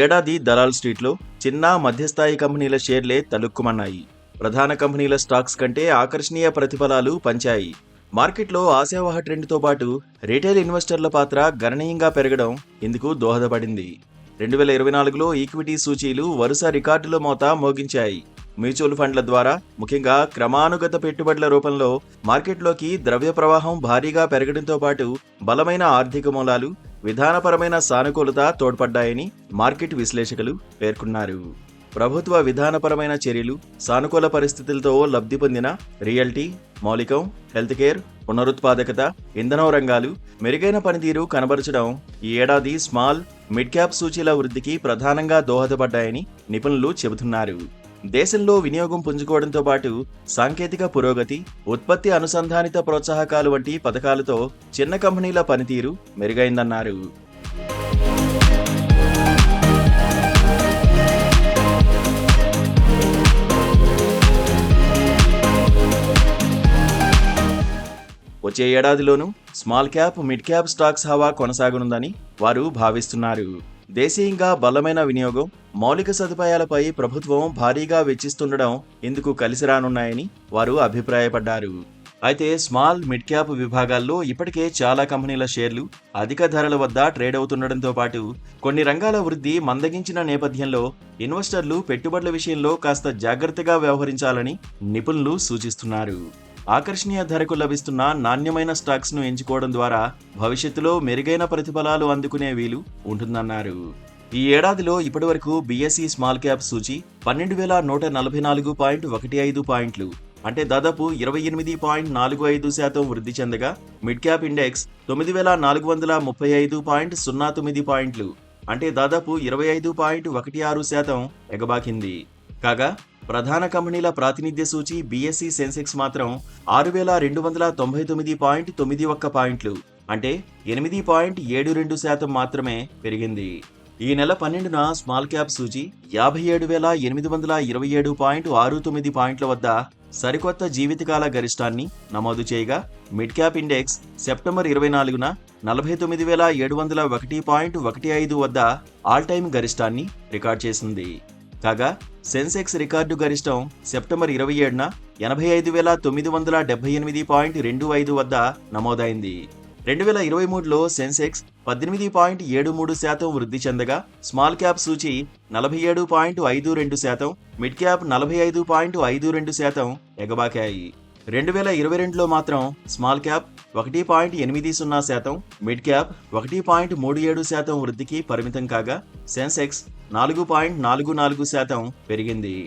ఏడాది దలాల్ స్ట్రీట్లో చిన్న మధ్యస్థాయి కంపెనీల షేర్లే తలుక్కుమన్నాయి. ప్రధాన కంపెనీల స్టాక్స్ కంటే ఆకర్షణీయ ప్రతిఫలాలు పంచాయి. మార్కెట్లో ఆశావహ ట్రెండ్తో పాటు రిటైల్ ఇన్వెస్టర్ల పాత్ర గణనీయంగా పెరగడం ఇందుకు దోహదపడింది. 2024లో ఈక్విటీ సూచీలు వరుస రికార్డుల మోత మోగించాయి. మ్యూచువల్ ఫండ్ల ద్వారా, ముఖ్యంగా క్రమానుగత పెట్టుబడుల రూపంలో మార్కెట్లోకి ద్రవ్య ప్రవాహం భారీగా పెరగడంతో పాటు బలమైన ఆర్థిక మూలాలు, విధానపరమైన సానుకూలత తోడ్పడ్డాయని మార్కెట్ విశ్లేషకులు పేర్కొన్నారు. ప్రభుత్వ విధానపరమైన చర్యలు, సానుకూల పరిస్థితులతో లబ్ధి పొందిన రియల్టీ, మౌలికం, హెల్త్ కేర్, పునరుత్పాదకత, ఇంధనం రంగాలు మెరుగైన పనితీరు కనబరచడం ఈ ఏడాది స్మాల్, మిడ్ క్యాప్ సూచీల వృద్ధికి ప్రధానంగా దోహదపడ్డాయని నిపుణులు చెబుతున్నారు. దేశంలో వినియోగం పుంజుకోవడంతో పాటు సాంకేతిక పురోగతి, ఉత్పత్తి అనుసంధానిత ప్రోత్సాహకాలు వంటి పథకాలతో చిన్న కంపెనీల పనితీరు మెరుగైందన్నారు. వచ్చే ఏడాదిలోనూ small cap, mid cap stocks హవా కొనసాగనుందని వారు భావిస్తున్నారు. దేశీయంగా బలమైన వినియోగం, మౌలిక సదుపాయాలపై ప్రభుత్వం భారీగా వెచ్చిస్తుండడం ఇందుకు కలిసి రానున్నాయని వారు అభిప్రాయపడ్డారు. అయితే స్మాల్, మిడ్ క్యాప్ విభాగాల్లో ఇప్పటికే చాలా కంపెనీల షేర్లు అధిక ధరల వద్ద ట్రేడ్ అవుతుండటంతో పాటు కొన్ని రంగాల వృద్ధి మందగించిన నేపథ్యంలో ఇన్వెస్టర్లు పెట్టుబడుల విషయంలో కాస్త జాగ్రత్తగా వ్యవహరించాలని నిపుణులు సూచిస్తున్నారు. ఆకర్షణీయ ధరకు లభిస్తున్న నాణ్యమైన స్టాక్స్ ను ఎంచుకోవడం ద్వారా భవిష్యత్తులో మెరుగైన ప్రతిఫలాలు అందుకునే వీలు ఉంటుందన్నారు. ఈ ఏడాదిలో ఇప్పటివరకు బీఎస్ఈ స్మాల్ క్యాప్ సూచీ 12,144.15 పాయింట్లు, అంటే దాదాపు 28.45% వృద్ధి చెందగా మిడ్ క్యాప్ ఇండెక్స్ 9,435.09 పాయింట్లు, అంటే దాదాపు 25.16% ఎగబాకింది. కాగా ప్రధాన కంపెనీల ప్రాతినిధ్య సూచీ బీఎస్ఈ సెన్సెక్స్ మాత్రం 6,299.91 పాయింట్లు, అంటే 8.72% మాత్రమే పెరిగింది. ఈ నెల 12న స్మాల్ క్యాప్ సూచీ 57,827.69 పాయింట్ల వద్ద సరికొత్త జీవితకాల గరిష్టాన్ని నమోదు చేయగా, మిడ్ క్యాప్ ఇండెక్స్ సెప్టెంబర్ 24న 49,701.15 వద్ద ఆల్ టైమ్ గరిష్టాన్ని రికార్డ్ చేసింది. కాగా సెన్సెక్స్ రికార్డు గరిష్టం సెప్టెంబర్ 27న 85,978.25 వద్ద నమోదైంది. 2023లో సెన్సెక్స్ 18.73% వృద్ధి చెందగా స్మాల్ క్యాప్ సూచీ 47.52%, మిడ్ క్యాప్ 45.52% ఎగబాకాయి. 2022లో మాత్రం స్మాల్ క్యాప్ 1.80%, మిడ్ క్యాప్ 1.37% వృద్ధికి పరిమితం కాగా సెన్సెక్స్ 4.44% పెరిగింది.